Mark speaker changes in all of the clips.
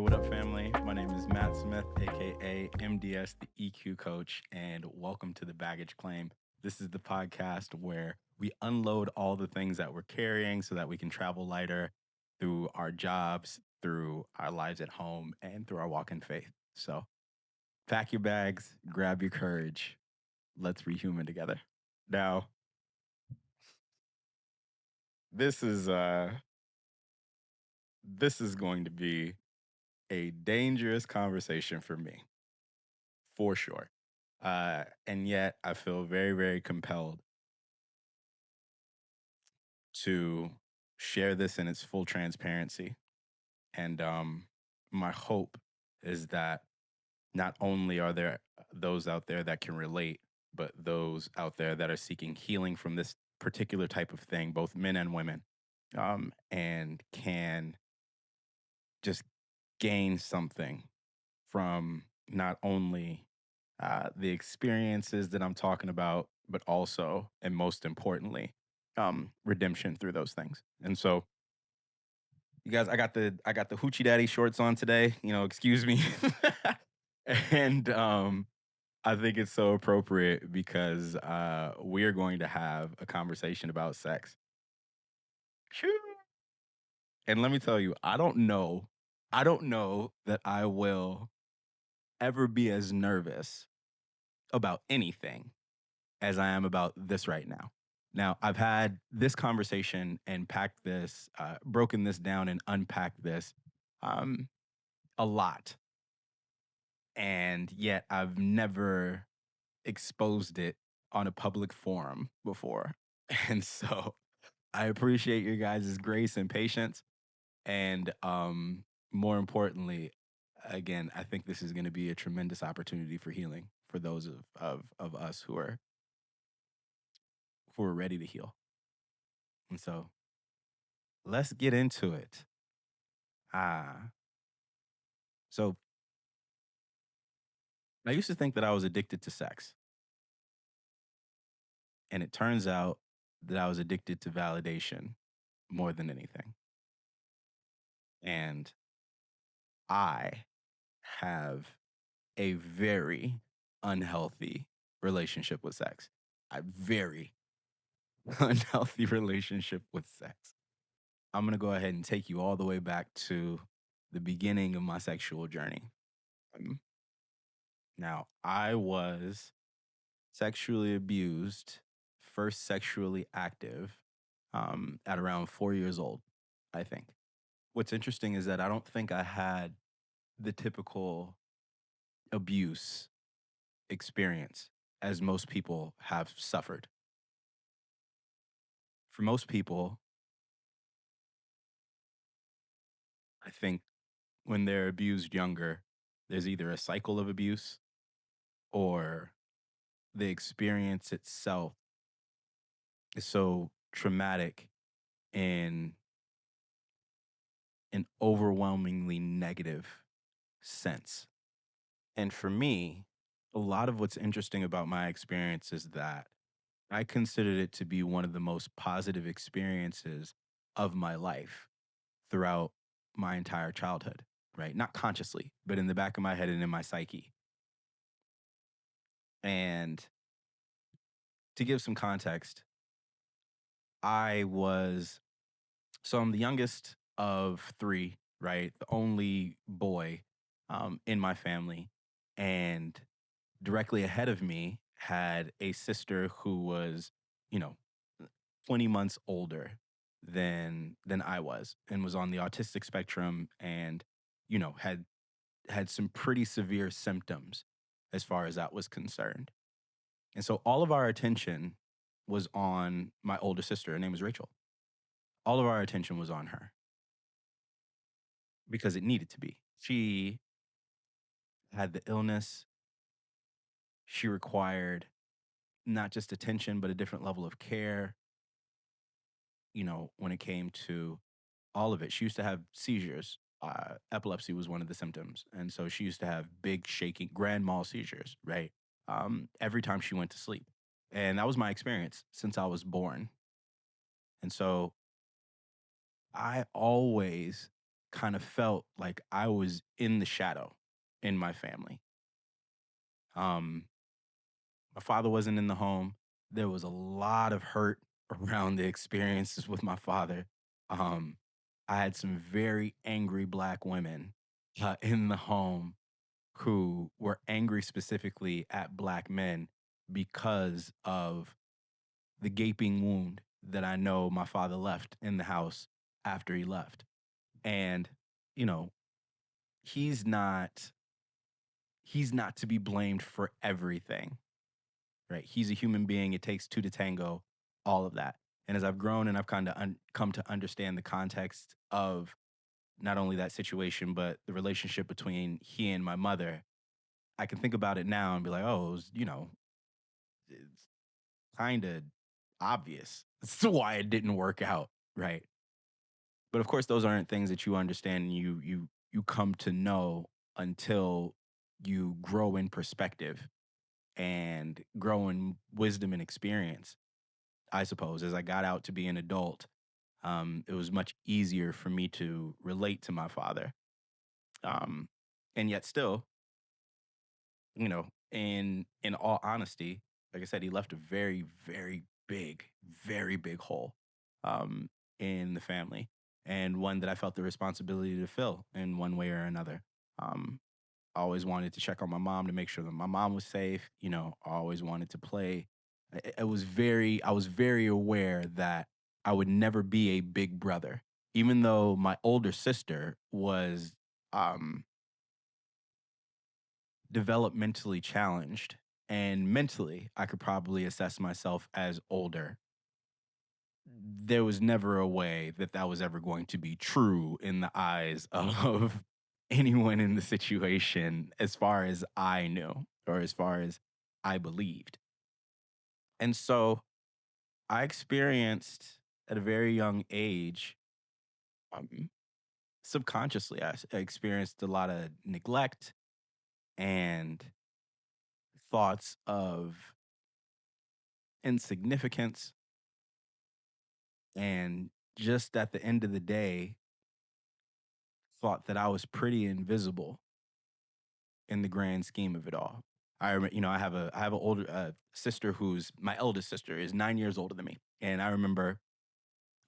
Speaker 1: What up, family? My name is Matt Smith, aka MDS, the EQ coach, and welcome to the Baggage Claim. This is the podcast where we unload all the things that we're carrying so that we can travel lighter through our jobs, through our lives at home, and through our walk in faith. So pack your bags, grab your courage. Let's rehuman together. Now, this is this is going to be a dangerous conversation for me, for sure. And yet I feel very, very compelled to share this in its full transparency. And my hope is that not only are there those out there that can relate, but those out there that are seeking healing from this particular type of thing, both men and women, and can just gain something from not only the experiences that I'm talking about, but also, and most importantly, redemption through those things. And so, you guys, I got the hoochie daddy shorts on today. Excuse me, and I think it's so appropriate because we are going to have a conversation about sex. Phew. And let me tell you, I don't know that I will ever be as nervous about anything as I am about this right now. Now, I've had this conversation and broken this down and unpacked this um, a lot. And yet I've never exposed it on a public forum before. And so I appreciate your guys' grace and patience. And more importantly, again, I think this is going to be a tremendous opportunity for healing for those of us who are ready to heal. And so let's get into it. Ah, so I used to think that I was addicted to sex, and it turns out that I was addicted to validation more than anything. And I have a very unhealthy relationship with sex. A very unhealthy relationship with sex. I'm going to go ahead and take you all the way back to the beginning of my sexual journey. Um, Now, I was sexually abused, first sexually active at around 4 years old, I think. What's interesting is that I don't think I had the typical abuse experience as most people have suffered. For most people, I think when they're abused younger, there's either a cycle of abuse or the experience itself is so traumatic in an overwhelmingly negative sense. And for me, a lot of what's interesting about my experience is that I considered it to be one of the most positive experiences of my life throughout my entire childhood, right? Not consciously, but in the back of my head and in my psyche. And to give some context, I was so I'm the youngest of three, right? The only boy in my family. And directly ahead of me had a sister who was, you know, 20 months older than I was and was on the autistic spectrum and, had some pretty severe symptoms as far as that was concerned. And so all of our attention was on my older sister. Her name was Rachel. All of our attention was on her because it needed to be. She had the illness. She required not just attention, but a different level of care, when it came to all of it. She used to have seizures. Epilepsy was one of the symptoms. And so she used to have big, shaking, grand mal seizures, right? Every time she went to sleep. And that was my experience since I was born. And so I always kind of felt like I was in the shadow in my family. Um, my father wasn't in the home. There was a lot of hurt around the experiences with my father. Um, I had some very angry black women in the home who were angry specifically at black men because of the gaping wound that I know my father left in the house after he left. And, you know, he's not he's not to be blamed for everything, right? He's a human being. It takes two to tango, all of that. And as I've grown and I've kind of come to understand the context of not only that situation, but the relationship between he and my mother, I can think about it now and be like, oh, it was, it's kind of obvious. That's why it didn't work out, right? But of course, those aren't things that you understand and you come to know until you grow in perspective and grow in wisdom and experience. I suppose as I got out to be an adult, it was much easier for me to relate to my father. Um, and yet, still, in all honesty, like I said, he left a very, very big hole um, in the family, and one that I felt the responsibility to fill in one way or another. Um, I always wanted to check on my mom to make sure that my mom was safe. I always wanted to play. I was very aware that I would never be a big brother, even though my older sister was um, developmentally challenged and mentally I could probably assess myself as older. There was never a way that that was ever going to be true in the eyes of anyone in the situation as far as I knew or as far as I believed. And so I experienced at a very young age, um, subconsciously, I experienced a lot of neglect and thoughts of insignificance. And just at the end of the day, thought that I was pretty invisible in the grand scheme of it all. I have an older sister who's my eldest sister is 9 years older than me, and I remember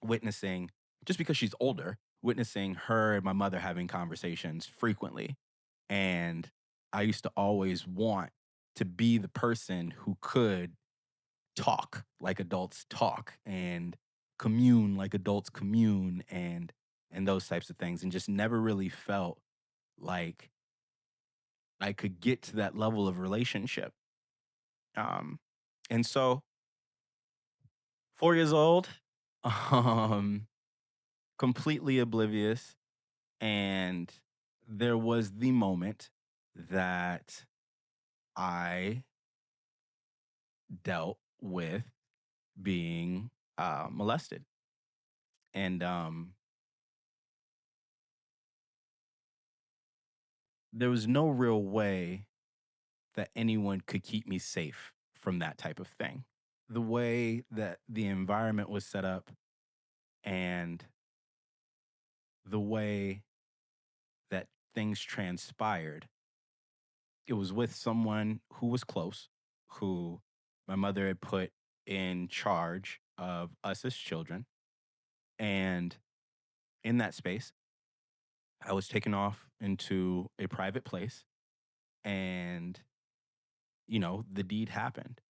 Speaker 1: witnessing just because she's older, witnessing her and my mother having conversations frequently, and I used to always want to be the person who could talk like adults talk and commune like adults commune and those types of things and just never really felt like I could get to that level of relationship. Um and so 4 years old, um completely oblivious, and there was the moment that I dealt with being molested. And there was no real way that anyone could keep me safe from that type of thing. The way that the environment was set up and the way that things transpired, it was with someone who was close, who my mother had put in charge of us as children. And in that space, I was taken off into a private place and, the deed happened.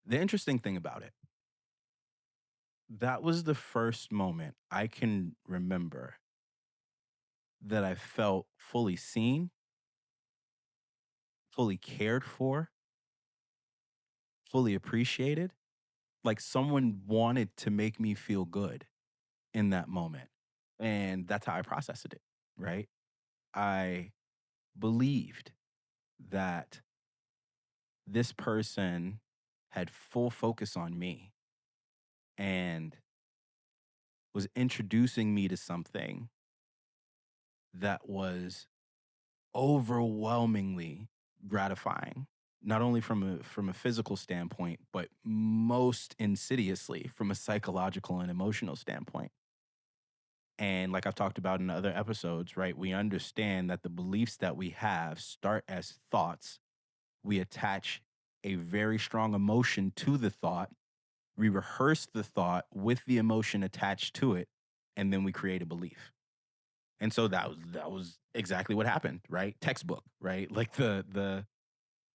Speaker 1: The interesting thing about it, that was the first moment I can remember that I felt fully seen, fully cared for, fully appreciated. Like someone wanted to make me feel good in that moment. And that's how I processed it, right? I believed that this person had full focus on me and was introducing me to something that was overwhelmingly gratifying, not only from a physical standpoint, but most insidiously from a psychological and emotional standpoint. And like I've talked about in other episodes, right? We understand that the beliefs that we have start as thoughts. We attach a very strong emotion to the thought. We rehearse the thought with the emotion attached to it, and then we create a belief. And so that was exactly what happened, right? Textbook, right? Like the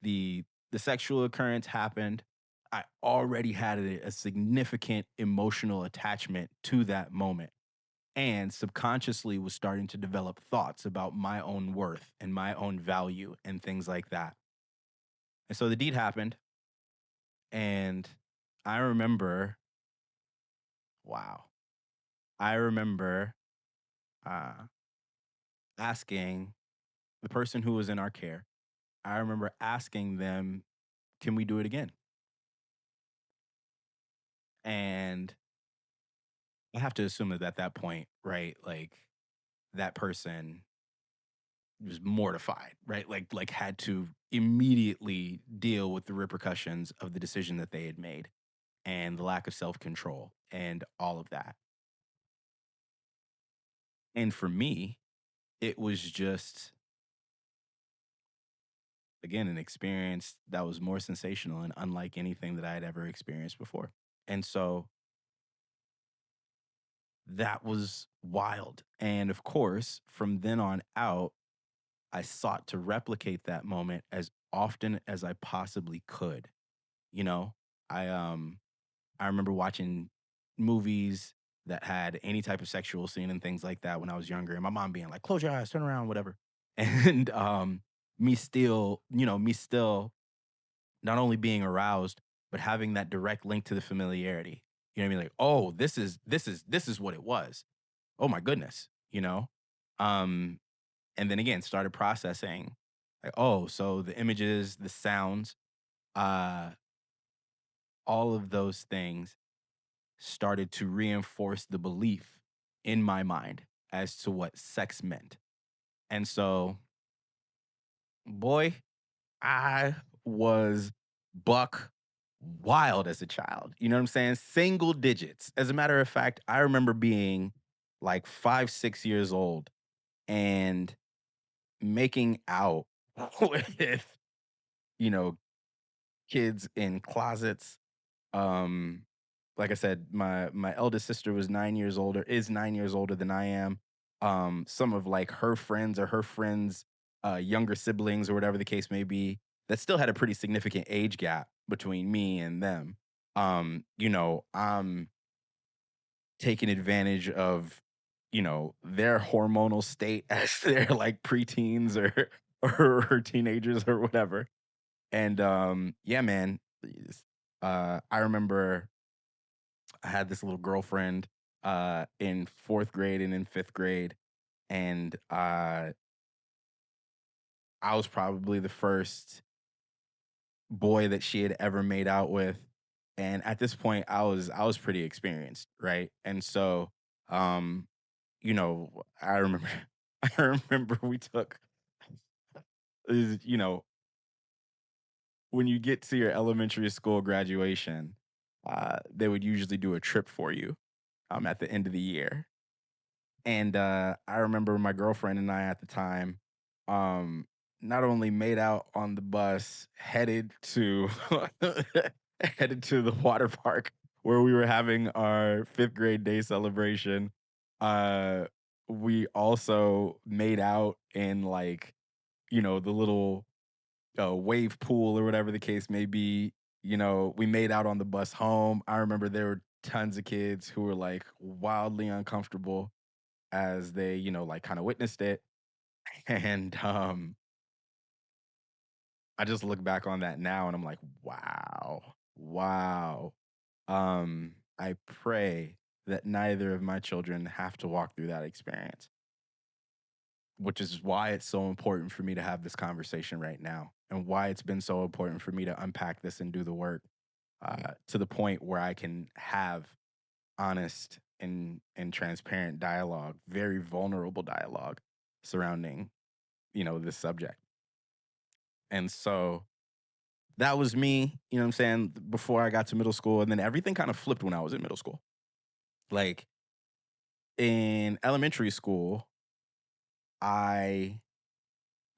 Speaker 1: the sexual occurrence happened. I already had a significant emotional attachment to that moment, and subconsciously was starting to develop thoughts about my own worth and my own value and things like that. And so the deed happened, and I remember, wow, I remember uh, asking the person who was in our care, I remember asking them, can we do it again? And I have to assume that at that point, right, like that person was mortified, right? Like had to immediately deal with the repercussions of the decision that they had made and the lack of self-control and all of that. And for me, it was just again an experience that was more sensational and unlike anything that I had ever experienced before. And so that was wild. And of course, from then on out, I sought to replicate that moment as often as I possibly could. You know, I I remember watching movies that had any type of sexual scene and things like that when I was younger, and my mom being like, "Close your eyes, turn around, whatever." And me still not only being aroused, but having that direct link to the familiarity. You know what I mean? Like, oh, this is what it was. Oh my goodness, you know? Um, and then again, started processing like, oh, so the images, the sounds, uh, all of those things started to reinforce the belief in my mind as to what sex meant. And so, boy, I was buck wild as a child. You know what I'm saying? Single digits. As a matter of fact, I remember being like 5, 6 years old and making out with, you know, kids in closets. Um, like I said, my eldest sister was 9 years older, is 9 years older than I am. Some of like her friends or her friends' younger siblings or whatever the case may be, that still had a pretty significant age gap between me and them. I'm taking advantage of, their hormonal state as they're like preteens or teenagers or whatever. And yeah, man, I remember I had this little girlfriend in fourth grade and in fifth grade, and I was probably the first boy that she had ever made out with. And at this point, I was pretty experienced, right? And so, um, I remember I remember we took, you know, when you get to your elementary school graduation, they would usually do a trip for you at the end of the year. And I remember my girlfriend and I at the time, um, not only made out on the bus headed to headed to the water park where we were having our fifth grade day celebration. Uh, we also made out in like, the little wave pool or whatever the case may be. We made out on the bus home. I remember there were tons of kids who were like wildly uncomfortable as they, like kind of witnessed it. And I just look back on that now and I'm like, wow, wow. I pray that neither of my children have to walk through that experience, which is why it's so important for me to have this conversation right now and why it's been so important for me to unpack this and do the work to the point where I can have honest and transparent dialogue, very vulnerable dialogue surrounding, this subject. And so that was me, you know what I'm saying, before I got to middle school. And then everything kind of flipped when I was in middle school. Like In elementary school, I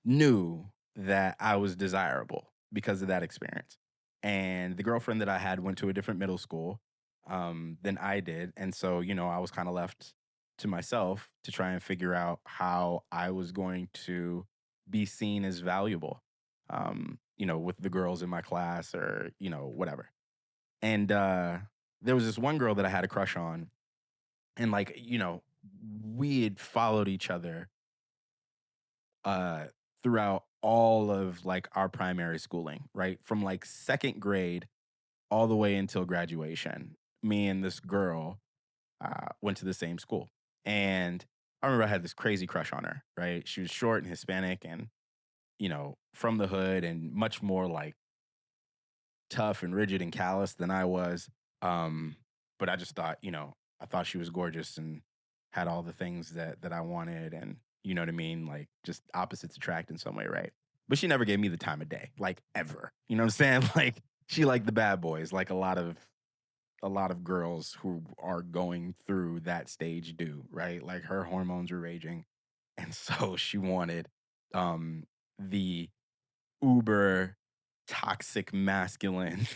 Speaker 1: knew that I was desirable because of that experience. And the girlfriend that I had went to a different middle school than I did. And so, I was kind of left to myself to try and figure out how I was going to be seen as valuable, with the girls in my class or, whatever. And there was this one girl that I had a crush on. And we had followed each other uh throughout all of like our primary schooling, right? From like second grade all the way until graduation. Me and this girl went to the same school. And I remember I had this crazy crush on her, right? She was short and Hispanic and, from the hood and much more like tough and rigid and callous than I was. Um, but I just thought, I thought she was gorgeous and had all the things that I wanted, and you know what I mean, like just opposites attract in some way, right? But she never gave me the time of day, like ever. You know what I'm saying? Like she liked the bad boys, like a lot of girls who are going through that stage do, right? Like her hormones were raging, and so she wanted um the uber toxic masculine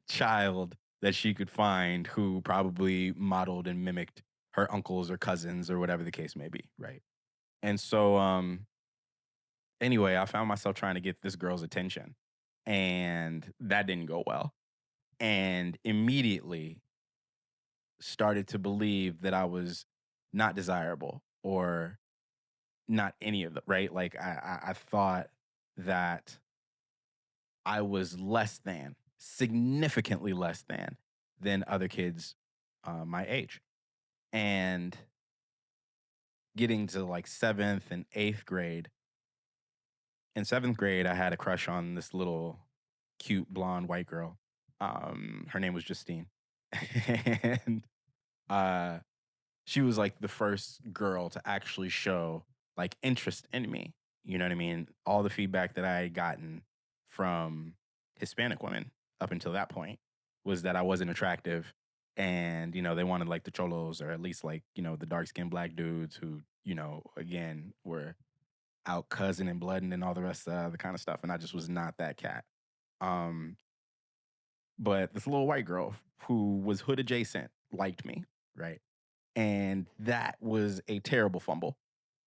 Speaker 1: child that she could find who probably modeled and mimicked her uncles or cousins or whatever the case may be, right? And so anyway, I found myself trying to get this girl's attention and that didn't go well. And immediately started to believe that I was not desirable or not any of the right. Like I thought that I was less than, significantly less than other kids my age. And getting to like seventh and eighth grade, in seventh grade, I had a crush on this little cute blonde white girl. Her name was Justine. And uh, she was like the first girl to actually show like interest in me. You know what I mean? All the feedback that I had gotten from Hispanic women up until that point was that I wasn't attractive. And, they wanted like the cholos or at least like, the dark skinned black dudes who, again, were out cousin and blooding and all the rest of the kind of stuff. And I just was not that cat. Um, but this little white girl who was hood adjacent liked me, right? And that was a terrible fumble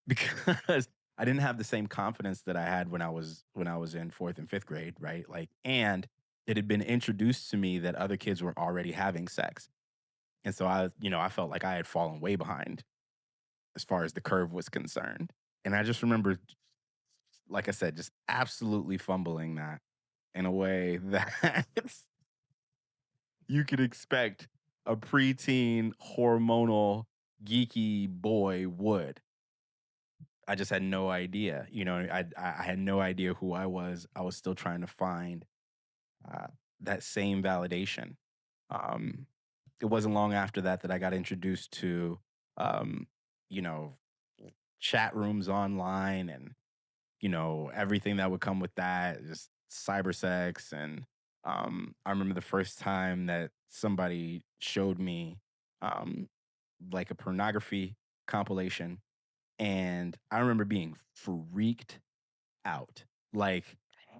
Speaker 1: because I didn't have the same confidence that I had when I was in 4th and 5th grade, right? Like, and it had been introduced to me that other kids were already having sex. And so I felt like I had fallen way behind as far as the curve was concerned. And I just remember, like I said, just absolutely fumbling that in a way that you could expect a preteen hormonal geeky boy would. I just had no idea. I had no idea who I was. I was still trying to find uh, that same validation. Um, it wasn't long after that I got introduced to, um, you know, chat rooms online and everything that would come with that, just cyber sex. And I remember the first time that somebody showed me um, like a pornography compilation, and I remember being freaked out, like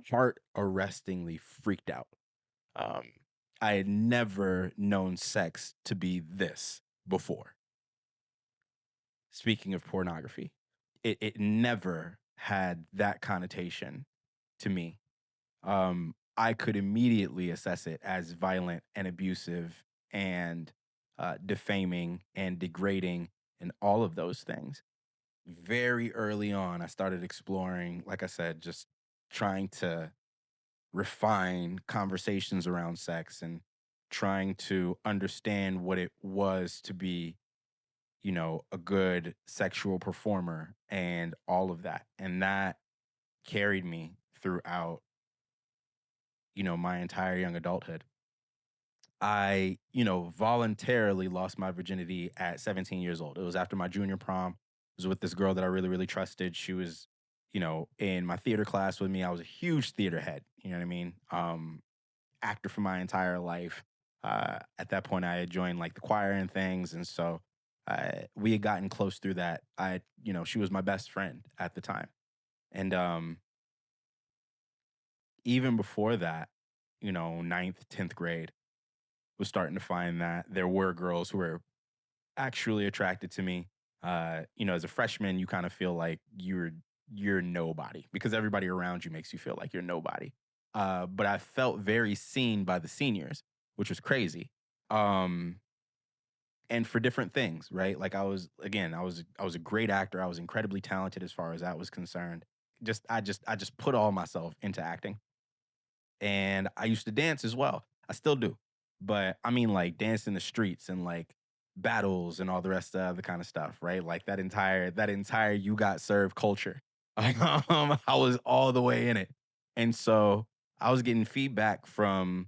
Speaker 1: heart arrestingly freaked out. Um, I had never known sex to be this before. Speaking of pornography, it never had that connotation to me. I could immediately assess it as violent and abusive and defaming and degrading and all of those things. Very early on, I started exploring, like I said, just trying to refine conversations around sex and trying to understand what it was to be, a good sexual performer and all of that. And that carried me throughout, my entire young adulthood. I, voluntarily lost my virginity at 17 years old. It was after my junior prom. It was with this girl that I really, really trusted. She was, in my theater class with me. I was a huge theater head. You know what I mean? Actor for my entire life. At that point, I had joined like the choir and things, and so We had gotten close through that. She was my best friend at the time. And even before that, ninth, 10th grade, was starting to find that there were girls who were actually attracted to me. As a freshman, you kind of feel like you're nobody because everybody around you makes you feel like you're nobody. But I felt very seen by the seniors, which was crazy. Um, and for different things, right? Like I was a great actor. I was incredibly talented as far as that was concerned. I just put all myself into acting, and I used to dance as well. I still do. But I mean like dance in the streets and like battles and all the rest of the kind of stuff, right? Like that entire you got served culture. I was all the way in it. And so I was getting feedback from,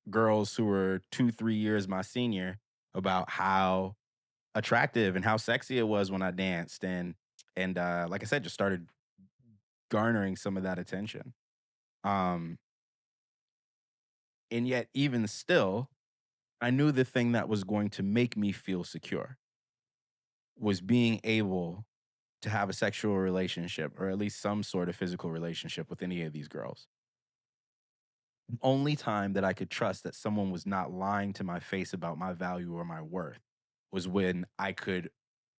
Speaker 1: girls who were 2, 3 years my senior about how attractive and how sexy it was when I danced and like I said, just started garnering some of that attention. Um And yet, even still, I knew the thing that was going to make me feel secure was being able to have a sexual relationship or at least some sort of physical relationship with any of these girls. The only time that I could trust that someone was not lying to my face about my value or my worth was when I could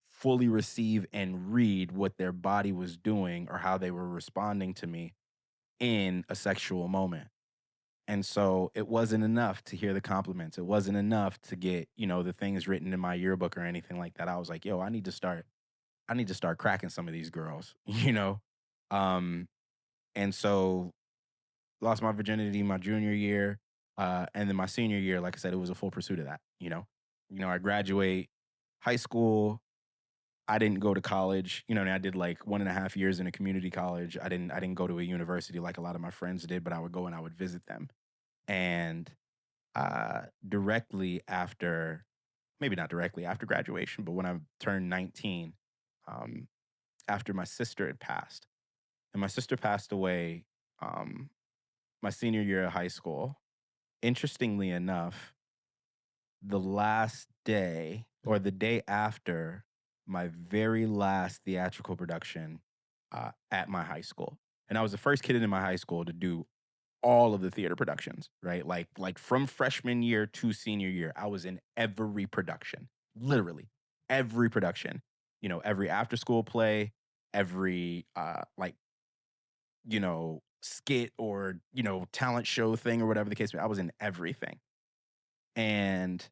Speaker 1: fully receive and read what their body was doing or how they were responding to me in a sexual moment. And so it wasn't enough to hear the compliments. It wasn't enough to get, the things written in my yearbook or anything like that. I was like, yo, I need to start cracking some of these girls, you know? Um, and so lost my virginity my junior year. And then my senior year, like I said, it was a full pursuit of that, you know? I graduate high school. I didn't go to college, and I did like 1.5 years in a community college. I didn't go to a university like a lot of my friends did, but I would go and I would visit them. And directly after, maybe not directly after graduation, but when I turned 19, um, after my sister had passed, and my sister passed away um, my senior year of high school. Interestingly enough, the last day or the day after my very last theatrical production at my high school. And I was the first kid in my high school to do all of the theater productions, right? Like from freshman year to senior year, I was in every production. Literally every production. Every after school play, every skit or, talent show thing or whatever the case may be. I was in everything. And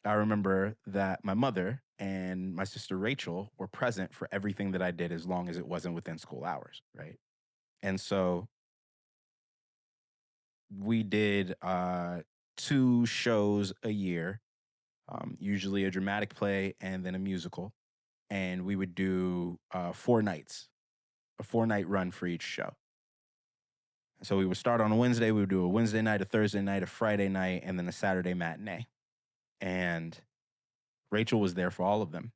Speaker 1: I remember that my mother and my sister Rachel were present for everything that I did as long as it wasn't within school hours, right? And so we did 2 shows a year, usually a dramatic play and then a musical, and we would do 4 nights, a 4-night run for each show. So we would start on a Wednesday, we would do a Wednesday night, a Thursday night, a Friday night, and then a Saturday matinee. And Rachel was there for all of them.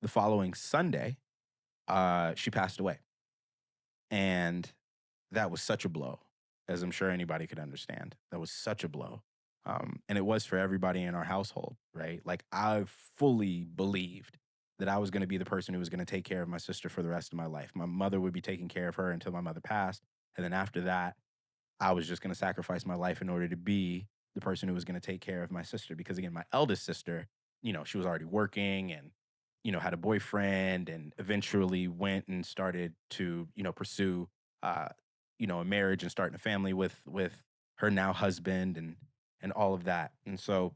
Speaker 1: The following Sunday, she passed away, and that was such a blow, as I'm sure anybody could understand. That was such a blow. And it was for everybody in our household, right? Like I fully believed that I was going to be the person who was going to take care of my sister for the rest of my life. My mother would be taking care of her until my mother passed. And then after that, I was just going to sacrifice my life in order to be the person who was going to take care of my sister. Because again, my eldest sister, she was already working and, had a boyfriend and eventually went and started to, pursue, uh, a marriage and starting a family with her now husband and all of that. And so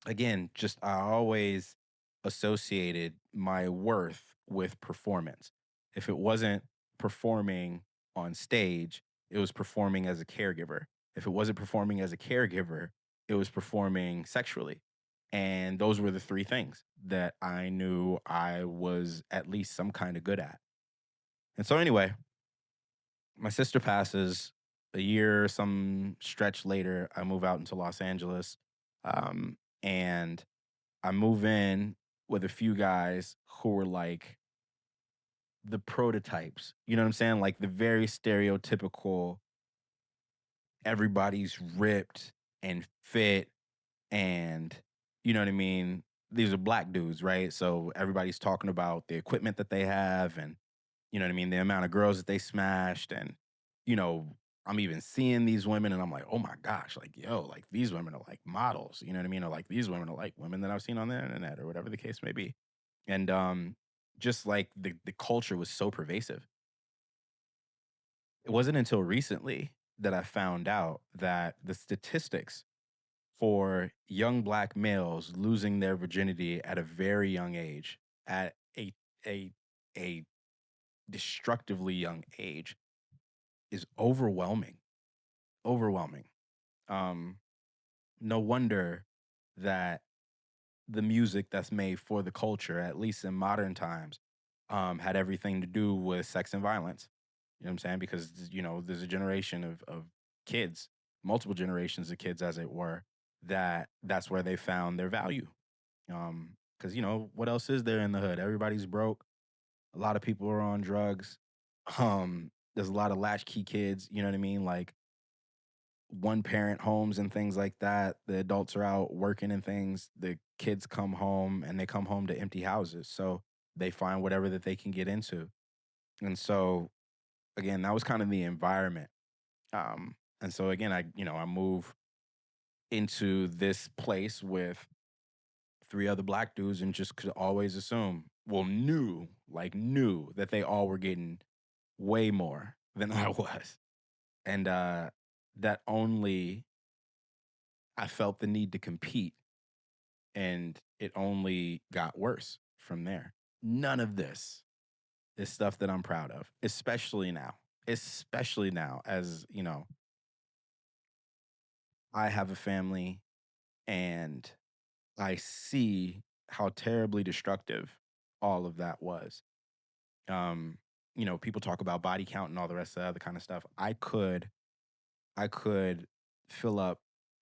Speaker 1: again, just I always associated my worth with performance. If it wasn't performing on stage, it was performing as a caregiver. If it wasn't performing as a caregiver, it was performing sexually. And those were the 3 things that I knew I was at least some kind of good at. And so anyway, my sister passes a year, some stretch later, I move out into Los Angeles. And I move in with a few guys who were like the prototypes. You know what I'm saying? Like the very stereotypical, everybody's ripped and fit and you know what I mean? these are black dudes, right? So everybody's talking about the equipment that they have and you know what I mean, the amount of girls that they smashed and you know, I'm even seeing these women and I'm like, "Oh my gosh, like yo, like these women are like models." You know what I mean? Or like these women are like women that I've seen on the internet or whatever the case may be. And just like the culture was so pervasive. It wasn't until recently that I found out that the statistics for young black males losing their virginity at a very young age, at a a destructively young age, is overwhelming. Overwhelming. Um, no wonder that the music that's made for the culture, at least in modern times, had everything to do with sex and violence. You know what I'm saying? Because you know, there's a generation of kids, multiple generations of kids, as it were, that's where they found their value. Because you know, what else is there in the hood? Everybody's broke. A lot of people are on drugs. There's a lot of latchkey kids. You know what I mean? Like one parent homes and things like that. The adults are out working and things. The kids come home and they come home to empty houses. So they find whatever that they can get into. And so again, that was kind of the environment. And so again, I move into this place with three other black dudes and just could always assume, well, knew that they all were getting way more than I was. And that only I felt the need to compete and it only got worse from there. None of this is stuff that I'm proud of, especially now, as you know, I have a family and I see how terribly destructive all of that was. Um, you know, people talk about body count and all the rest of the other kind of stuff. I could fill up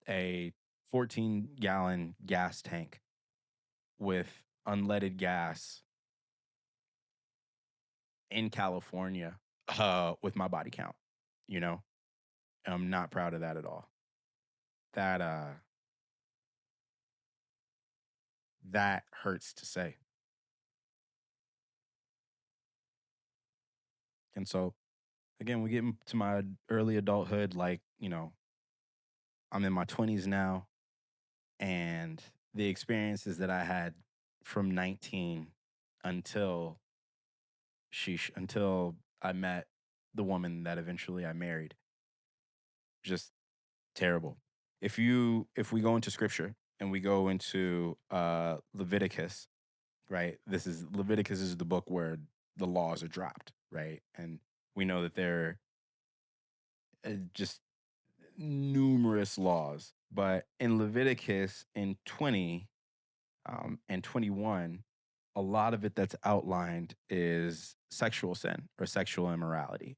Speaker 1: a 14-gallon gas tank with unleaded gas in California, with my body count, you know? I'm not proud of that at all. That, that hurts to say. And so, again, we get into my early adulthood, like, you know, I'm in my 20s now, and the experiences that I had from 19 until until I met the woman that eventually I married, just terrible. If we go into scripture and we go into Leviticus, right? This is Leviticus is the book where the laws are dropped, right? And we know that there are just numerous laws, but in Leviticus in 20 and 21, a lot of it that's outlined is sexual sin or sexual immorality.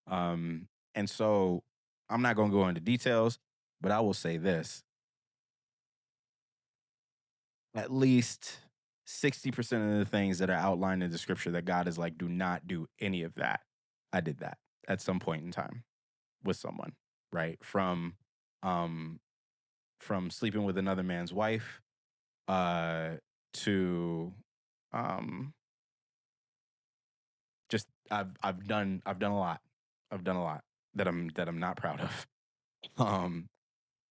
Speaker 1: And so I'm not going to go into details, but I will say this: at least 60% of the things that are outlined in the scripture that God is like, do not do any of that. I did that at some point in time with someone, right? Um from sleeping with another man's wife, uh to um just I've done a lot. I've done a lot that I'm not proud of. Um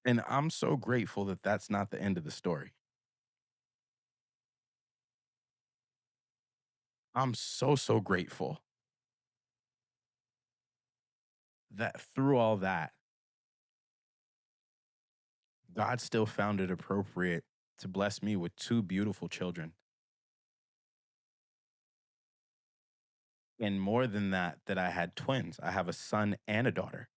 Speaker 1: and I'm so grateful that that's not the end of the story. I'm so grateful that through all that God still found it appropriate to bless me with two beautiful children. And more than that, that I had twins. I have a son and a daughter.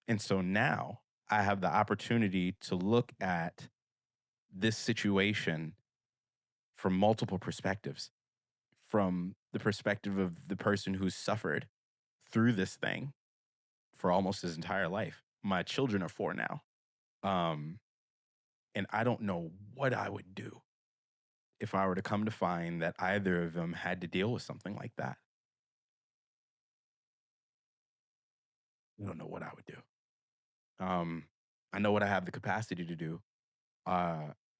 Speaker 1: And so now I have the opportunity to look at this situation from multiple perspectives, from the perspective of the person who's suffered through this thing for almost his entire life. My children are four now. Um, and I don't know what I would do if I were to come to find that either of them had to deal with something like that. I don't know what I would do. Um, I know what I have the capacity to do.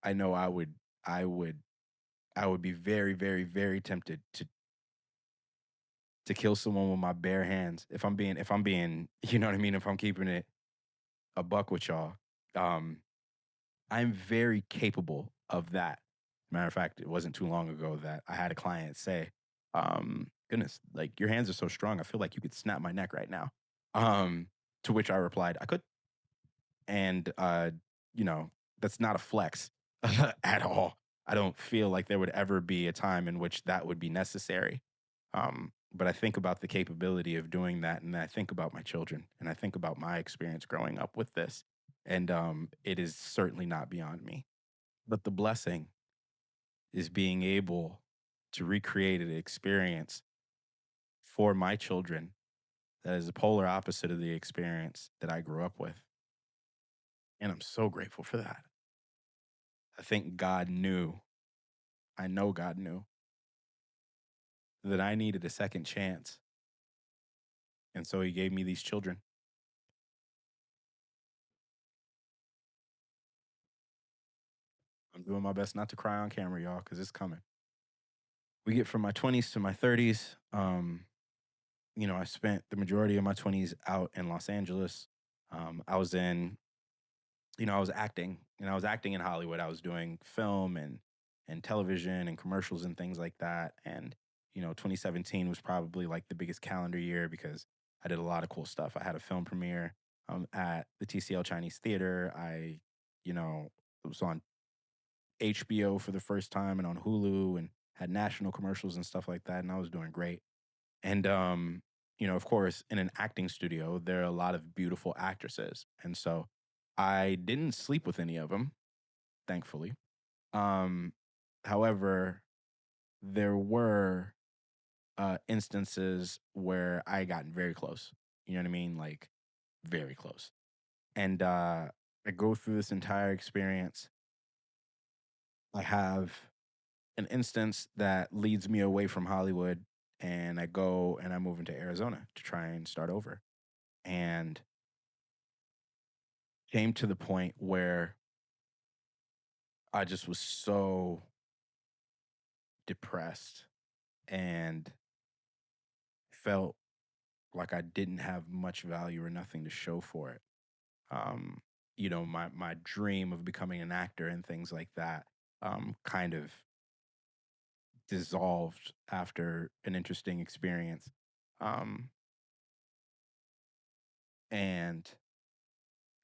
Speaker 1: I know I would I would be very, very, very tempted to kill someone with my bare hands. If I'm being, you know what I mean, if I'm keeping it a buck with y'all. Um, I'm very capable of that. Matter of fact, it wasn't too long ago that I had a client say, goodness, like your hands are so strong, I feel like you could snap my neck right now. Um, to which I replied, I could. And you know, that's not a flex at all. I don't feel like there would ever be a time in which that would be necessary. But I think about the capability of doing that, and I think about my children, and I think about my experience growing up with this, and it is certainly not beyond me. But the blessing is being able to recreate an experience for my children that is the polar opposite of the experience that I grew up with, and I'm so grateful for that. I think God knew, I know God knew that I needed a second chance. And so he gave me these children. I'm doing my best not to cry on camera, y'all, because it's coming. We get from my 20s to my 30s. I spent the majority of my 20s out in Los Angeles. I was in, I was acting, and I was acting in Hollywood. I was doing film and television and commercials and things like that. And 2017 was probably like the biggest calendar year because I did a lot of cool stuff. I had a film premiere at the TCL Chinese Theater. You know, was on HBO for the first time and on Hulu and had national commercials and stuff like that. And I was doing great. And, of course, in an acting studio, there are a lot of beautiful actresses. And so I didn't sleep with any of them, thankfully. Um, However, there were instances where I got very close. You know what I mean? Like, very close. And I go through this entire experience. I have an instance that leads me away from Hollywood, and I go and I move into Arizona to try and start over. And came to the point where I just was so depressed and felt like I didn't have much value or nothing to show for it. Um, my dream of becoming an actor and things like that kind of dissolved after an interesting experience. Um, and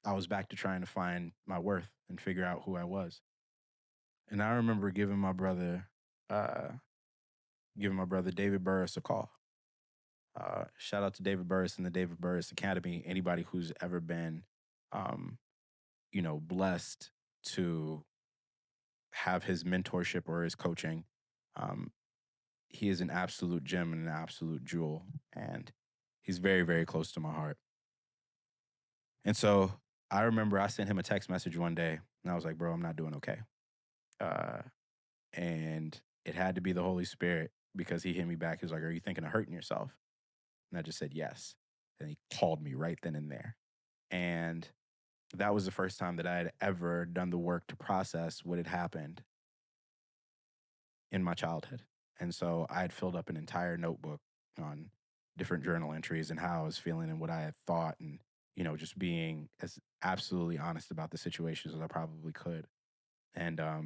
Speaker 1: I was back to trying to find my worth and figure out who I was. And I remember uh, giving my brother David Burris a call. Shout out to David Burris and the David Burris Academy. Anybody who's ever been, um, blessed to have his mentorship or his coaching, um, he is an absolute gem and an absolute jewel, and he's very, very close to my heart. And so I remember I sent him a text message one day, and I was like, "Bro, I'm not doing okay." Uh, and it had to be the Holy Spirit because he hit me back. He was like, "Are you thinking of hurting yourself?" And I just said yes. And he called me right then and there. And that was the first time that I had ever done the work to process what had happened in my childhood. And so I had filled up an entire notebook on different journal entries and how I was feeling and what I had thought and, just being as absolutely honest about the situations as I probably could. And at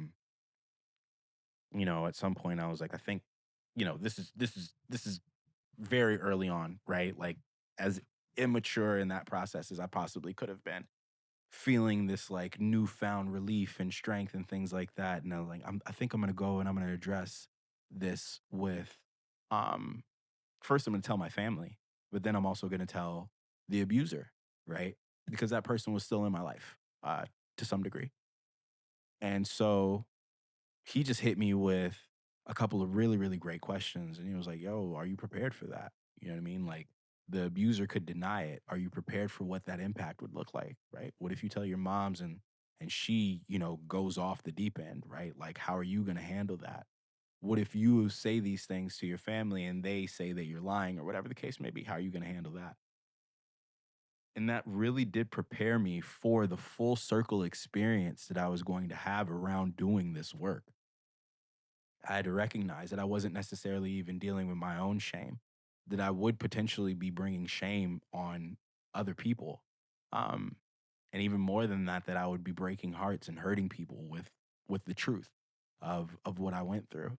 Speaker 1: some point I was like, I think, this is very early on, right? Like as immature in that process as I possibly could have been, feeling this like newfound relief and strength and things like that. And I was like, I think I'm gonna go and I'm gonna address this with, um, first I'm gonna tell my family, but then I'm also gonna tell the abuser, right? Because that person was still in my life, to some degree. And so he just hit me with a couple of really, really great questions. And he was like, "Yo, are you prepared for that?" You know what I mean? Like the abuser could deny it. Are you prepared for what that impact would look like? Right? What if you tell your moms and she, goes off the deep end, right? Like, how are you gonna handle that? What if you say these things to your family and they say that you're lying or whatever the case may be? How are you gonna handle that? And that really did prepare me for the full circle experience that I was going to have around doing this work. I had to recognize that I wasn't necessarily even dealing with my own shame, that I would potentially be bringing shame on other people. Um, and even more than that, that I would be breaking hearts and hurting people with the truth of what I went through.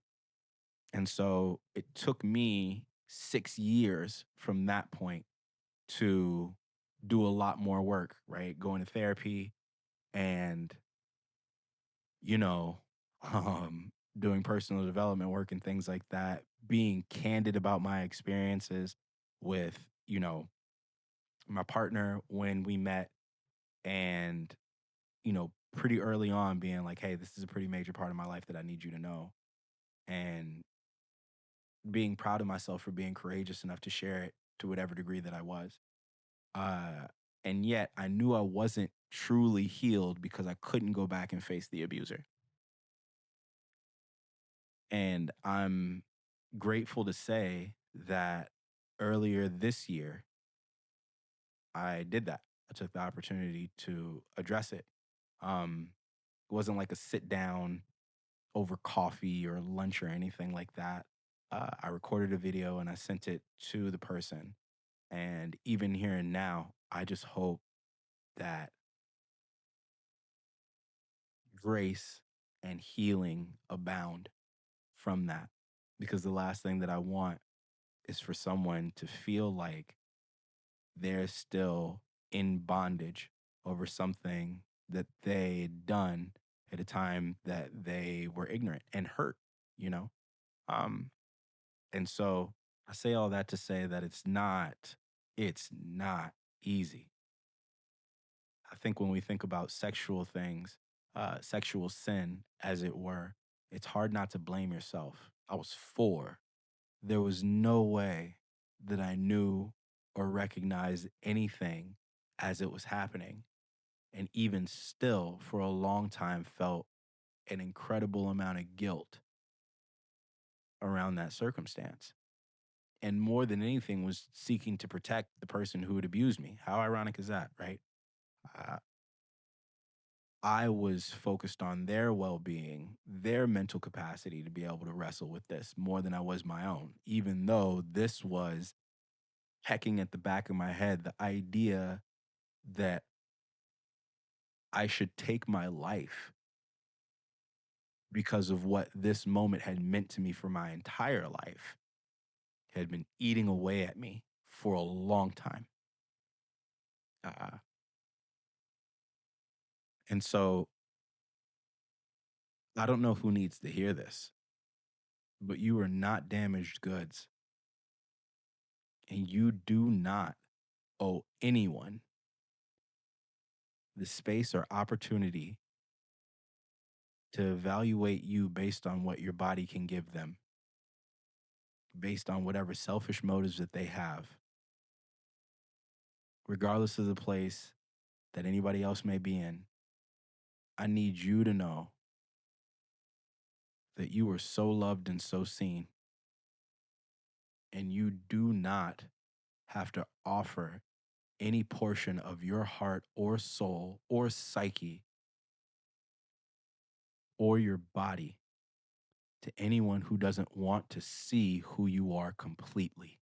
Speaker 1: And so it took me 6 years from that point to do a lot more work, right? Going to therapy and, you know, doing personal development work and things like that, being candid about my experiences with, my partner when we met and, pretty early on being like, hey, this is a pretty major part of my life that I need you to know. And being proud of myself for being courageous enough to share it to whatever degree that I was. Uh, and yet I knew I wasn't truly healed because I couldn't go back and face the abuser. And I'm grateful to say that earlier this year, I did that. I took the opportunity to address it. Um, it wasn't like a sit down over coffee or lunch or anything like that. I recorded a video and I sent it to the person. And even here and now, I just hope that grace and healing abound from that. Because the last thing that I want is for someone to feel like they're still in bondage over something that they'd done at a time that they were ignorant and hurt, you know? Um, and so I say all that to say that it's not easy. I think when we think about sexual things, sexual sin, as it were, it's hard not to blame yourself. I was 4. There was no way that I knew or recognized anything as it was happening. And even still, for a long time, felt an incredible amount of guilt around that circumstance. And more than anything, was seeking to protect the person who had abused me. How ironic is that, right? Uh, I was focused on their well being, their mental capacity to be able to wrestle with this more than I was my own, even though this was pecking at the back of my head the idea that I should take my life because of what this moment had meant to me for my entire life had been eating away at me for a long time. Uh, and so I don't know who needs to hear this, but you are not damaged goods and you do not owe anyone the space or opportunity to evaluate you based on what your body can give them, based on whatever selfish motives that they have, regardless of the place that anybody else may be in. I need you to know that you are so loved and so seen, and you do not have to offer any portion of your heart or soul or psyche or your body to anyone who doesn't want to see who you are completely.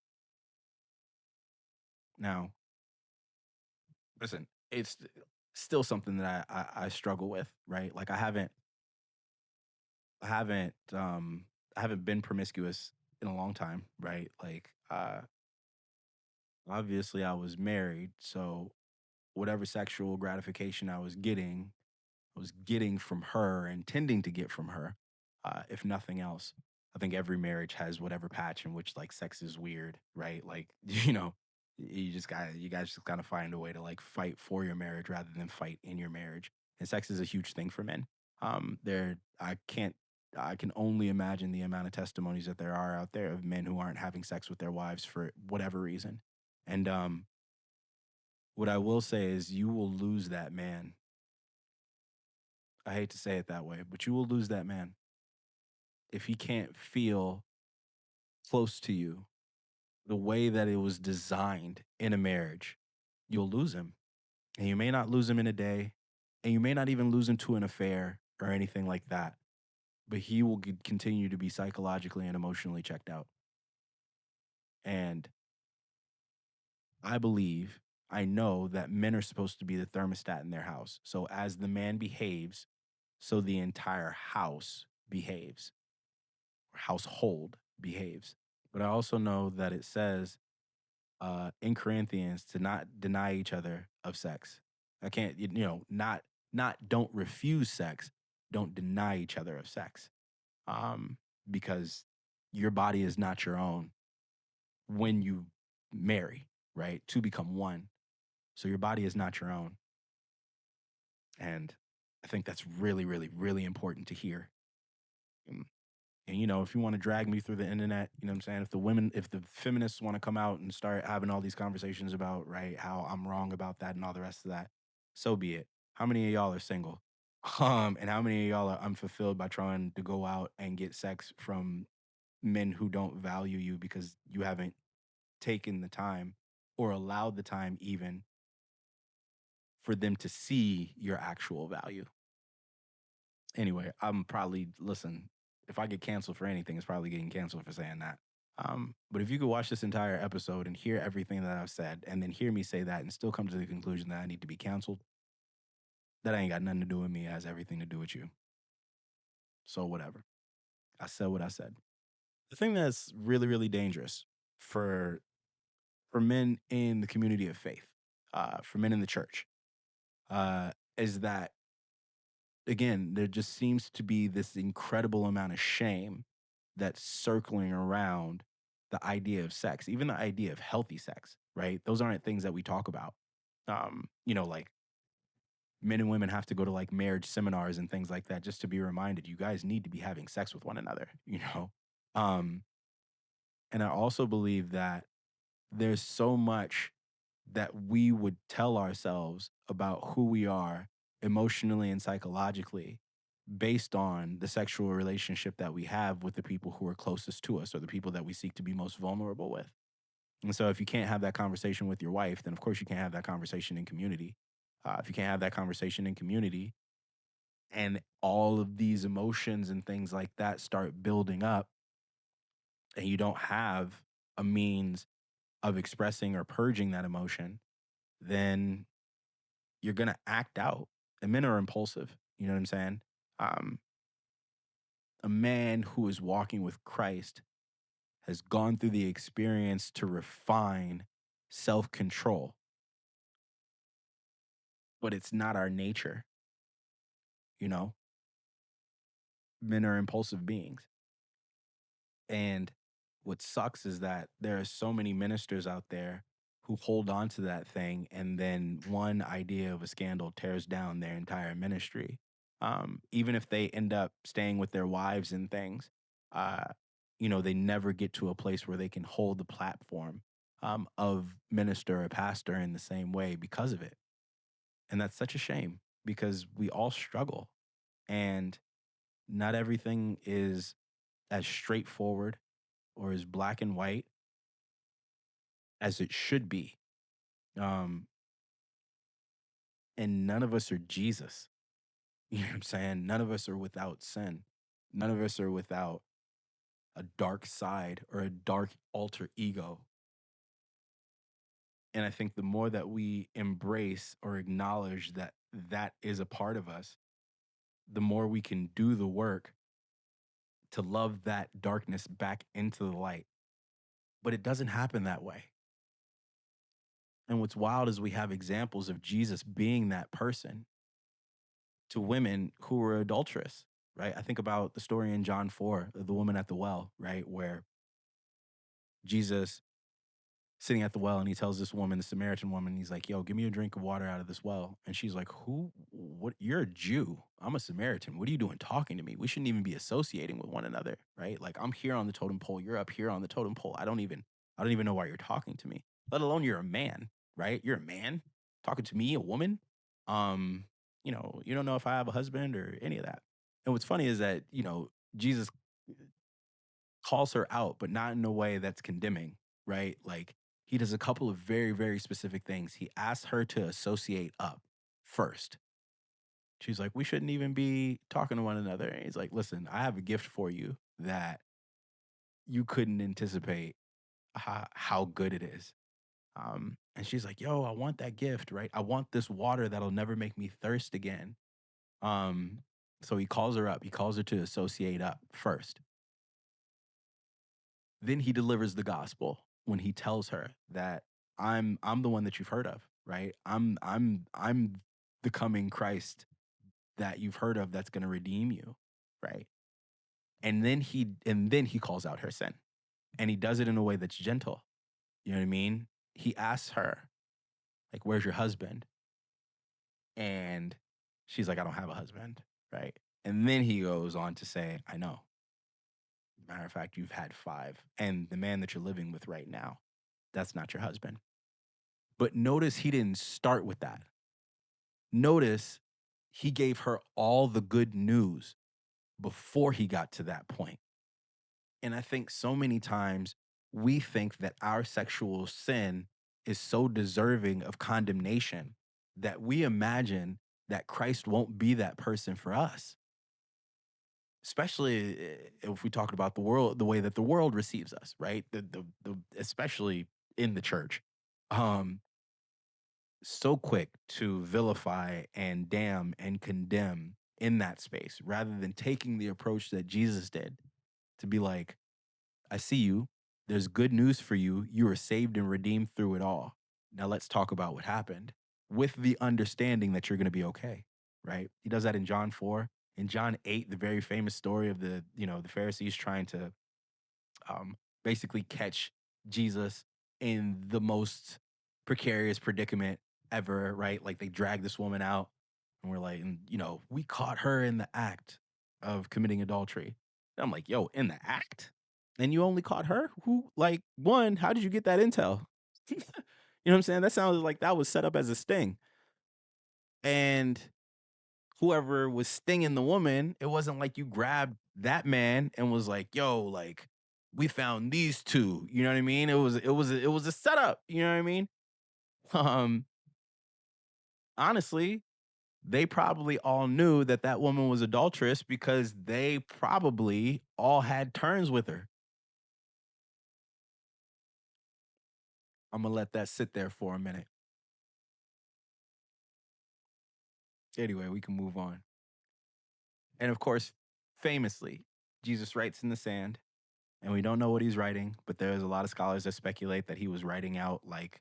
Speaker 1: Now, listen, it's still something that I struggle with, right? Like I haven't been promiscuous in a long time, right? Like obviously I was married, so whatever sexual gratification I was getting from her, intending to get from her, if nothing else. I think every marriage has whatever patch in which like sex is weird, right? Like, you guys just gotta find a way to like fight for your marriage rather than fight in your marriage. And sex is a huge thing for men. There, I can only imagine the amount of testimonies that there are out there of men who aren't having sex with their wives for whatever reason. And what I will say is, you will lose that man. I hate to say it that way, but you will lose that man if he can't feel close to you the way that it was designed in a marriage. you'll lose him. And you may not lose him in a day, and you may not even lose him to an affair or anything like that, but he will continue to be psychologically and emotionally checked out. And I believe, I know that men are supposed to be the thermostat in their house. So as the man behaves, so the entire house behaves, or household behaves. But I also know that it says in Corinthians to not deny each other of sex. I can't, not don't refuse sex, don't deny each other of sex. Um, because your body is not your own when you marry, right? To become one. So your body is not your own. And I think that's really, really, really important to hear. Mm. And if you want to drag me through the internet, you know what I'm saying? If the feminists want to come out and start having all these conversations about, right, how I'm wrong about that and all the rest of that, so be it. How many of y'all are single? And how many of y'all are unfulfilled by trying to go out and get sex from men who don't value you because you haven't taken the time or allowed the time even for them to see your actual value? Anyway, I'm probably listen. If I get canceled for anything, it's probably getting canceled for saying that. But if you could watch this entire episode and hear everything that I've said, and then hear me say that, and still come to the conclusion that I need to be canceled, that ain't got nothing to do with me. It has everything to do with you. So whatever. I said what I said. The thing that's really, really dangerous for men in the community of faith, for men in the church, is that again, there just seems to be this incredible amount of shame that's circling around the idea of sex, even the idea of healthy sex, right? Those aren't things that we talk about. Like men and women have to go to like marriage seminars and things like that just to be reminded you guys need to be having sex with one another. Um, and I also believe that there's so much that we would tell ourselves about who we are emotionally and psychologically based on the sexual relationship that we have with the people who are closest to us or the people that we seek to be most vulnerable with. And so, if you can't have that conversation with your wife, then of course you can't have that conversation in community. If you can't have that conversation in community and all of these emotions and things like that start building up, and you don't have a means of expressing or purging that emotion, then you're going to act out. And men are impulsive. You know what I'm saying? Um, a man who is walking with Christ has gone through the experience to refine self control, but it's not our nature. You know, men are impulsive beings. And what sucks is that there are so many ministers out there who hold on to that thing, and then one idea of a scandal tears down their entire ministry. Even if they end up staying with their wives and things, uh, they never get to a place where they can hold the platform of minister or pastor in the same way because of it. And that's such a shame because we all struggle, and not everything is as straightforward or as black and white as it should be. Um, and none of us are Jesus. You know what I'm saying? None of us are without sin. None of us are without a dark side or a dark alter ego. And I think the more that we embrace or acknowledge that that is a part of us, the more we can do the work to love that darkness back into the light. But it doesn't happen that way. And what's wild is we have examples of Jesus being that person to women who were adulterous, right? I think about the story in John 4, of the woman at the well, right? Where Jesus sitting at the well and he tells this woman, the Samaritan woman, he's like, yo, give me a drink of water out of this well. And she's like, who, what? You're a Jew. I'm a Samaritan. What are you doing talking to me? We shouldn't even be associating with one another, right? Like I'm here on the totem pole. You're up here on the totem pole. I don't even know why you're talking to me, let alone you're a man, right? You're a man talking to me, a woman. Um, you don't know if I have a husband or any of that. And what's funny is that, Jesus calls her out, but not in a way that's condemning, right? Like He does a couple of very, very specific things. He asks her to associate up first. She's like, "We shouldn't even be talking to one another." And he's like, "Listen, I have a gift for you that you couldn't anticipate how good it is." And she's like, "Yo, I want that gift, right? I want this water that'll never make me thirst again." Um, so he calls her up. He calls her to associate up first. Then he delivers the gospel when he tells her that I'm the one that you've heard of, right? I'm the coming Christ that you've heard of that's going to redeem you, right? And then he calls out her sin. And he does it in a way that's gentle. You know what I mean? He asks her, like, "Where's your husband?" And she's like, "I don't have a husband," right? And then he goes on to say, "I know. Matter of fact, you've had 5. And the man that you're living with right now, that's not your husband." But notice he didn't start with that. Notice he gave her all the good news before he got to that point. And I think so many times we think that our sexual sin is so deserving of condemnation that we imagine that Christ won't be that person for us. Especially if we talk about the world, the way that the world receives us, right? The especially in the church. Um, so quick to vilify and damn and condemn in that space rather than taking the approach that Jesus did to be like, "I see you. There's good news for you. You are saved and redeemed through it all. Now let's talk about what happened with the understanding that you're going to be okay." Right? He does that in John 4. In John 8, the very famous story of the Pharisees trying to basically catch Jesus in the most precarious predicament ever, right? Like they drag this woman out and we're like, we caught her in the act of committing adultery. And I'm like, yo, in the act? And you only caught her? Who, like, one, how did you get that intel? You know what I'm saying? That sounded like that was set up as a sting. And whoever was stinging the woman, it wasn't like you grabbed that man and was like, "Yo, like we found these two." You know what I mean? It was a setup. You know what I mean? Um, Honestly, they probably all knew that that woman was adulterous because they probably all had turns with her. I'm gonna let that sit there for a minute. Anyway, we can move on. And of course, famously, Jesus writes in the sand, and we don't know what he's writing, but there's a lot of scholars that speculate that he was writing out like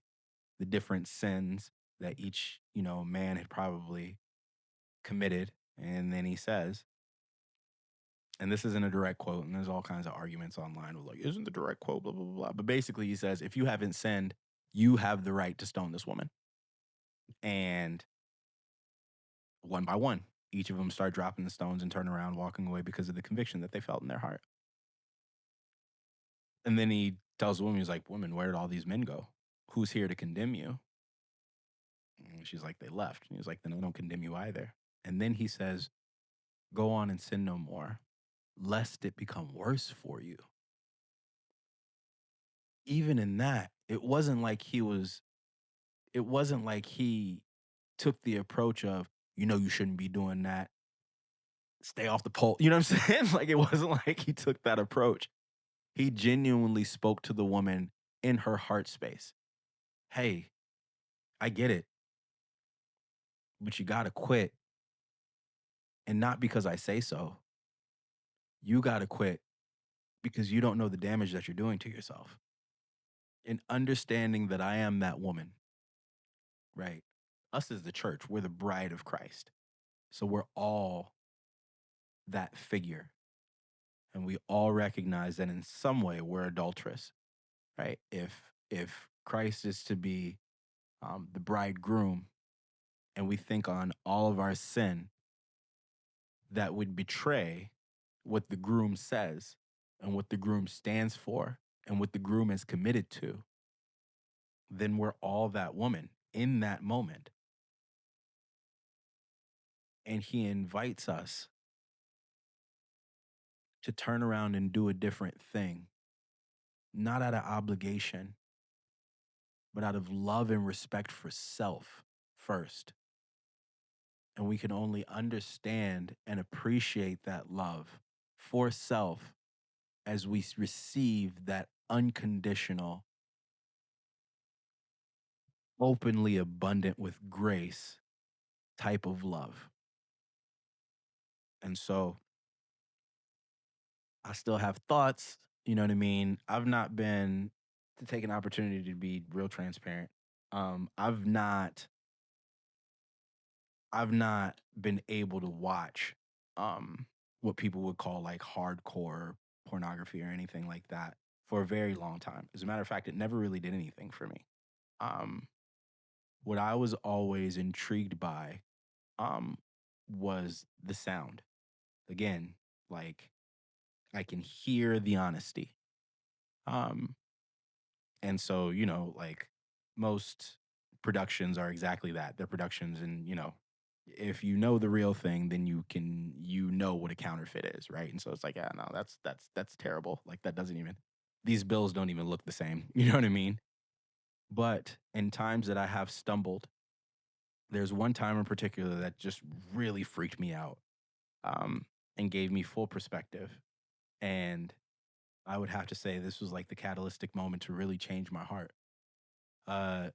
Speaker 1: the different sins that each, man had probably committed. And then he says, and this isn't a direct quote, and there's all kinds of arguments online with like, isn't the direct quote, blah, blah, blah, blah. But basically, he says, if you haven't sinned, you have the right to stone this woman. And one by one, each of them start dropping the stones and turn around, walking away because of the conviction that they felt in their heart. And then he tells the woman, he's like, "Woman, where did all these men go? Who's here to condemn you?" And she's like, "They left." And he was like, "Then I don't condemn you either." And then he says, "Go on and sin no more, lest it become worse for you." Even in that, it wasn't like he took the approach of, you shouldn't be doing that. Stay off the pole. You know what I'm saying? Like it wasn't like he took that approach. He genuinely spoke to the woman in her heart space. "Hey, I get it, but you gotta quit. And not because I say so. You gotta quit because you don't know the damage that you're doing to yourself." And understanding that I am that woman, right? Us as the church, we're the bride of Christ. So we're all that figure. And we all recognize that in some way we're adulterous, right? If Christ is to be the bridegroom and we think on all of our sin that would betray what the groom says and what the groom stands for and what the groom is committed to, then we're all that woman in that moment. And he invites us to turn around and do a different thing, not out of obligation,
Speaker 2: but out of love and respect for self first. And we can only understand and appreciate that love for self as we receive that unconditional, openly abundant with grace type of love. And so I still have thoughts, you know what I mean? I've not been to take an opportunity to be real transparent. I've not been able to watch um what people would call like hardcore pornography or anything like that for a very long time. As a matter of fact, it never really did anything for me. Um what I was always intrigued by um was the sound. Again, like I can hear the honesty. Um And so, like most productions are exactly that. They're productions and, if you know the real thing, then you know what a counterfeit is, right? And so it's like, yeah, no, that's terrible. Like that doesn't even these bills don't even look the same. You know what I mean? But in times that I have stumbled, there's one time in particular that just really freaked me out, um, and gave me full perspective. And I would have to say this was like the catalytic moment to really change my heart. Uh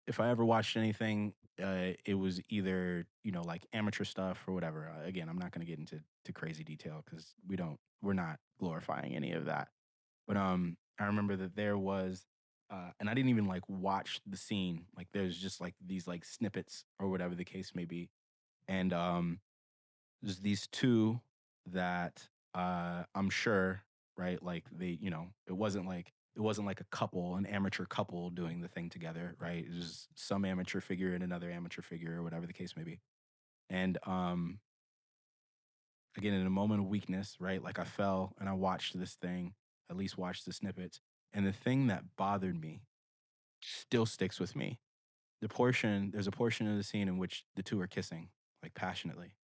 Speaker 2: if I ever watched anything, it was either, like amateur stuff or whatever. Again, I'm not going to get into crazy detail because we're not glorifying any of that. But I remember that there was, and I didn't even like watch the scene. Like there's just like these like snippets or whatever the case may be, and there's these 2 that, I'm sure, right, like, it wasn't like a couple, an amateur couple doing the thing together, right? It was some amateur figure and another amateur figure or whatever the case may be. And, again, in a moment of weakness, right, like, I fell and I watched this thing, at least watched the snippets, and the thing that bothered me still sticks with me. There's a portion of the scene in which the 2 are kissing, like, passionately,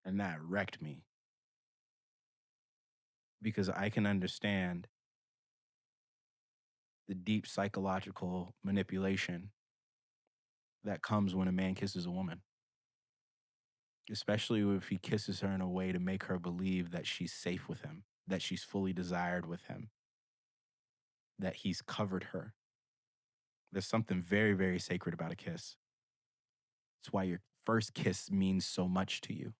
Speaker 2: and that wrecked me because I can understand the deep psychological manipulation that comes when a man kisses a woman, especially if he kisses her in a way to make her believe that she's safe with him, that she's fully desired with him, that he's covered her. There's something very, very sacred about a kiss. It's why your first kiss means so much to you.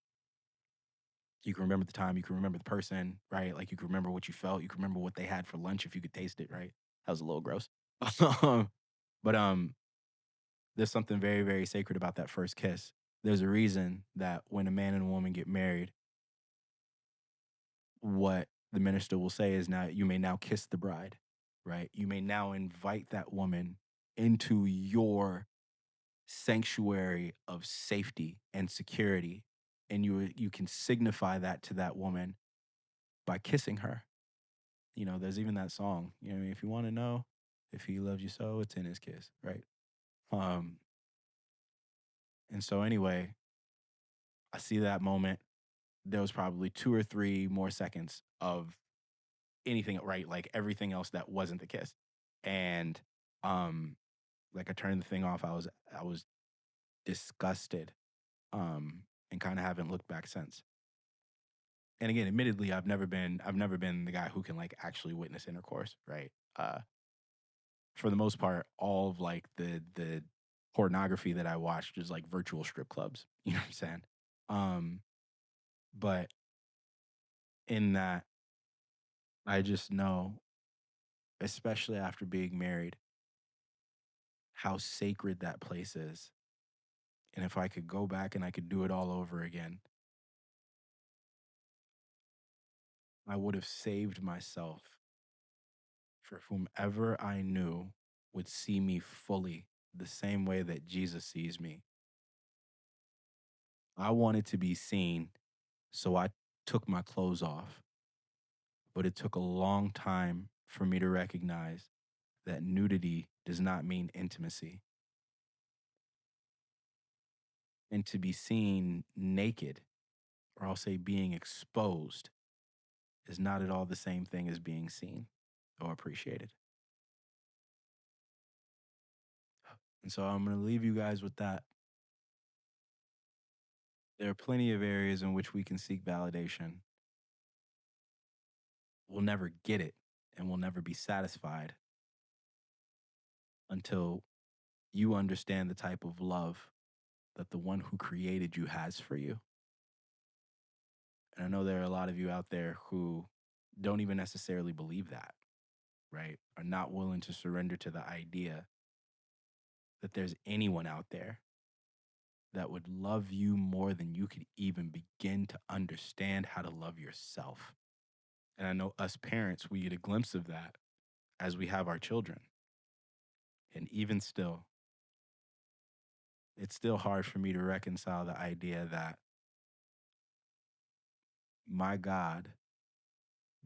Speaker 2: You can remember the time, you can remember the person, right? Like you can remember what you felt, you can remember what they had for lunch if you could taste it, right? That was a little gross. but there's something very, very sacred about that first kiss. There's a reason that when a man and a woman get married, what the minister will say is now you may now kiss the bride, right? You may now invite that woman into your sanctuary of safety and security. And you can signify that to that woman by kissing her. There's even that song, what I mean, if you want to know if he loves you so, it's in his kiss, right? Um, and so anyway, I see that moment. There was probably 2 or 3 more seconds of anything, right, like, everything else that wasn't the kiss, and, um, like, I turned the thing off, I was disgusted, and kinda haven't looked back since. And again, admittedly, I've never been the guy who can, like, actually witness intercourse, right? For the most part, all of, like, the pornography that I watched is, like, virtual strip clubs, you know what I'm saying? Um, but in that, I just know, especially after being married, how sacred that place is. And if I could go back and I could do it all over again, I would have saved myself for whomever I knew would see me fully the same way that Jesus sees me. I wanted to be seen, so I took my clothes off. But it took a long time for me to recognize that nudity does not mean intimacy. And to be seen naked, or I'll say being exposed, is not at all the same thing as being seen or appreciated. And so I'm going to leave you guys with that. There are plenty of areas in which we can seek validation. We'll never get it and we'll never be satisfied until you understand the type of love that the one who created you has for you. And I know there are a lot of you out there who don't even necessarily believe that, right? Are not willing to surrender to the idea that there's anyone out there that would love you more than you could even begin to understand how to love yourself. And I know us parents, we get a glimpse of that as we have our children. And even still, it's still hard for me to reconcile the idea that my God,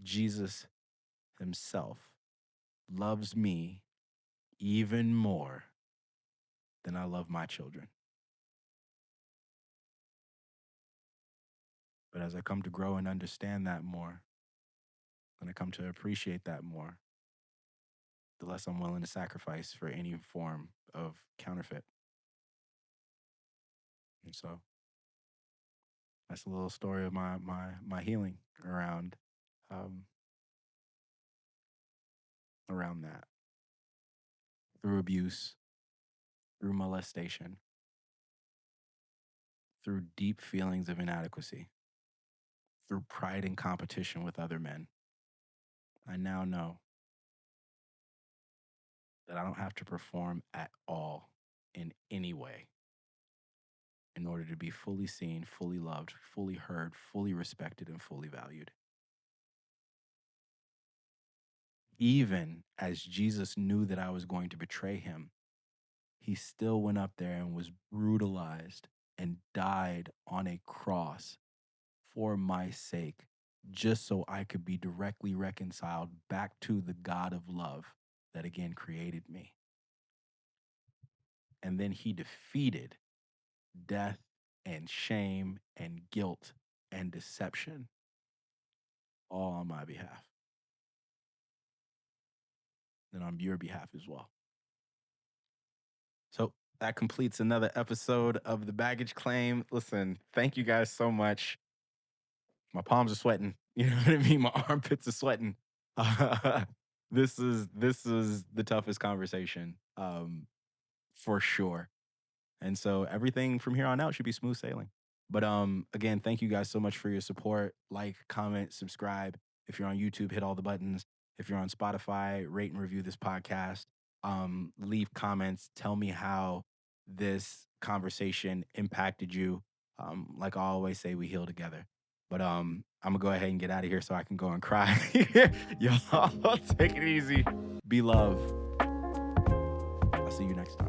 Speaker 2: Jesus himself, loves me even more than I love my children. But as I come to grow and understand that more, and I come to appreciate that more, the less I'm willing to sacrifice for any form of counterfeit. And so that's a little story of my healing um around that. Through abuse, through molestation, through deep feelings of inadequacy, through pride and competition with other men. I now know that I don't have to perform at all in any way in order to be fully seen, fully loved, fully heard, fully respected, and fully valued. Even as Jesus knew that I was going to betray him, he still went up there and was brutalized and died on a cross for my sake, just so I could be directly reconciled back to the God of love that again created me. And then he defeated death and shame and guilt and deception all on my behalf and on your behalf as well. So that completes another episode of the baggage claim. Listen, thank you guys so much. My palms are sweating. You know what I mean? My armpits are sweating. This is the toughest conversation, for sure. And so everything from here on out should be smooth sailing. But again, thank you guys so much for your support. Like, comment, subscribe. If you're on YouTube, hit all the buttons. If you're on Spotify, rate and review this podcast. Leave comments. Tell me how this conversation impacted you. Like I always say, we heal together. But I'm gonna go ahead and get out of here so I can go and cry. Y'all take it easy. Be love. I'll see you next time.